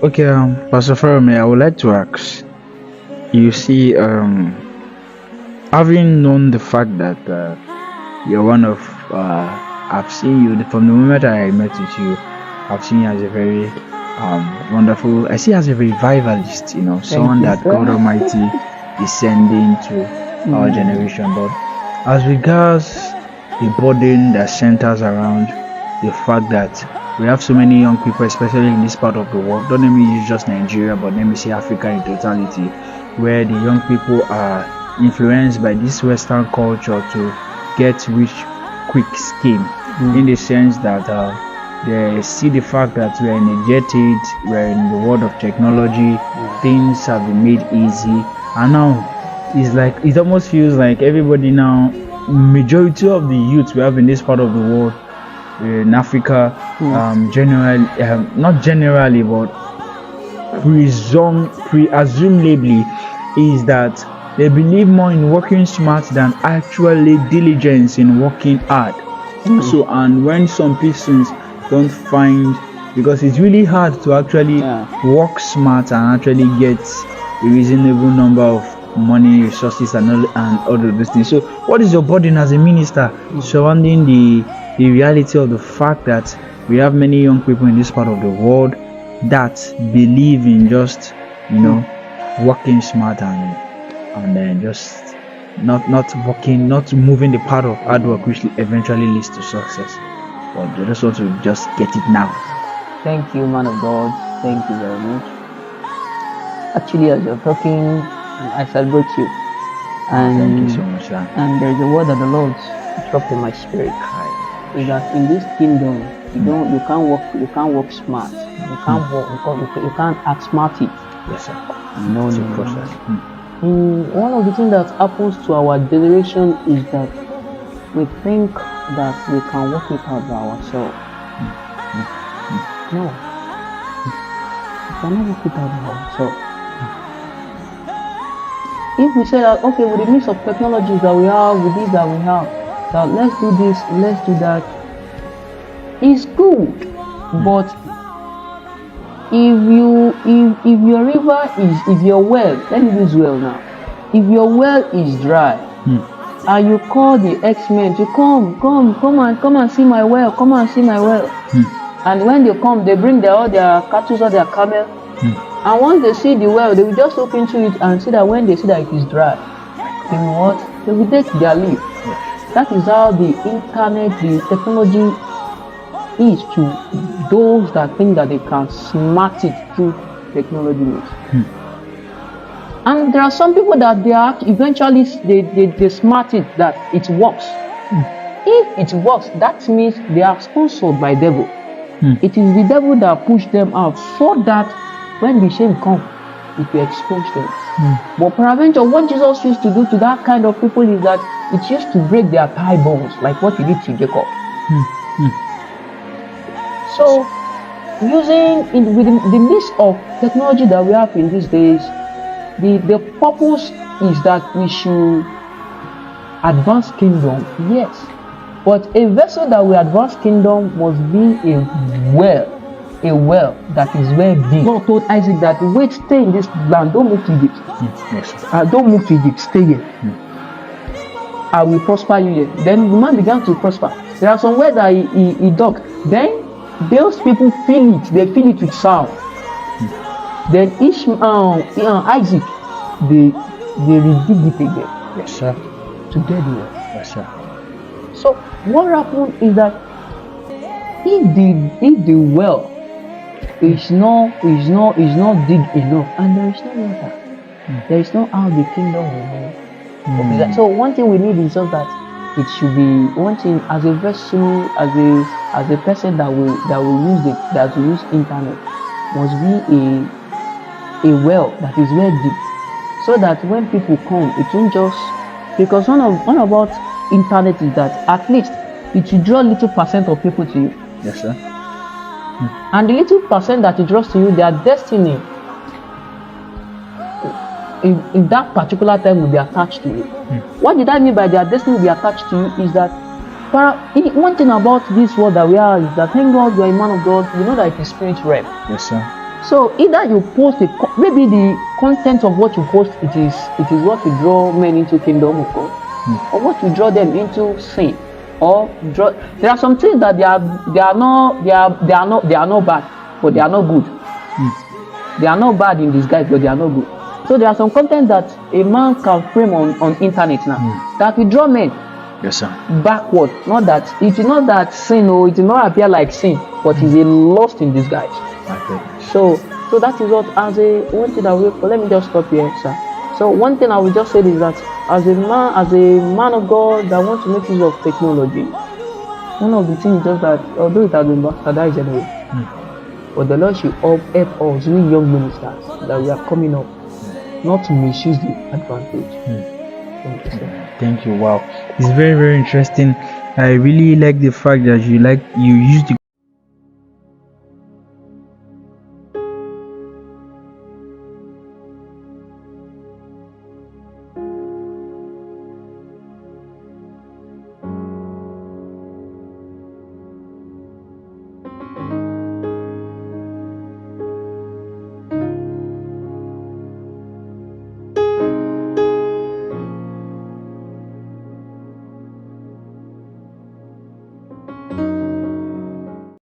Okay, Pastor Fermi, I would like to ask. You see, having known the fact that you're one of, I've seen you from the moment I met with you. I've seen you as a very wonderful. I see you as a revivalist. Someone you, that sir. God Almighty is sending to our generation. But as regards the burden that centers around the fact that we have so many young people, especially in this part of the world. Don't let me use just Nigeria, but let me say Africa in totality, where the young people are influenced by this Western culture to get rich quick scheme, in the sense that they see the fact that we're energetic, we're in the world of technology, things have been made easy, and now it's like it almost feels like everybody now, majority of the youth we have in this part of the world, in Africa, generally, not generally, but presumably, is that they believe more in working smart than actually diligence in working hard. So, and when some persons don't find, because it's really hard to actually work smart and actually get a reasonable number of money, resources, and all of those things. So, what is your burden as a minister surrounding the reality of the fact that we have many young people in this part of the world that believe in just working smart and then just not working, not moving the part of hard work which eventually leads to success, but they just want to just get it now? Thank you, man of God. Thank you very much. Actually, as you're talking, I celebrate you. And thank you so much, sir. And there's a word that the Lord dropped in my spirit. Is that in this kingdom, you can't work smart. You can't work because you can't act smarty. Yes, sir. No, it's a process. One of the things that happens to our generation is that we think that we can work it out by ourselves. No, we cannot work it out by ourselves. If we say that, okay, with the mix of technologies that we have, with this that we have, that let's do this, let's do that, it's good. But if your river is, if your well, let me use well now, if your well is dry, and you call the X-Men to come and see my well, come and see my well, and when they come, they bring all their cattle or their camel, and once they see the well, they will just look into it and see that when they see that it is dry, they will what? They will take their leave. That is how the internet, the technology is to those that think that they can smart it through technology. And there are some people that they are eventually they smart it, that it works. If it works, that means they are sponsored by devil. It is the devil that pushed them out so that when the shame comes, it will expose them. But peradventure, what Jesus used to do to that kind of people is that it used to break their thigh bones, like what he did to Jacob. So, using within the midst of technology that we have in these days, the purpose is that we should advance kingdom, yes. But a vessel that will advance kingdom must be a well that is well deep. God told Isaac that, wait, stay in this land, don't move to Egypt. Don't move to Egypt, stay here. I will prosper you here. Then the man began to prosper. There are some words that he dug. Then those people feel it, they feel it with sound. Then Isaac, they redigged it again. Yes, sir. To get there. Yes, sir. So what happened is that if the well is not deep enough and there is no water, there is no how the kingdom will move. So one thing we need is just that it should be one thing as a vessel, as a person that will use internet, must be a well that is very deep, so that when people come, it won't just, because one about internet is that at least it will draw little percent of people to you. Yes, sir. And the little percent that it draws to you, their destiny in that particular time will be attached to you. What did I mean by their destiny will be attached to you is that one thing about this world that we are is that, thank God you are a man of God, you know that it is spirit realm. Yes, sir. So either you post maybe the content of what you post it is what to draw men into kingdom of God, or what to draw them into sin, or draw. There are some things that they are not bad, but they are not good. They are not bad in disguise, but they are not good. So there are some content that a man can frame on internet now that will draw men backward. Not that it is not that sin, or it will not appear like sin, but it's a lust in disguise. So that is what, as a one thing that we. Let me just stop here, sir. So one thing I will just say is that as a man of God that wants to make use of technology, one of the things is just that although it has been bastardized anyway, but the Lord should help us, we young ministers that we are coming up, not to misuse the advantage. Thank you. Wow, it's very, very interesting. I really like the fact that you use the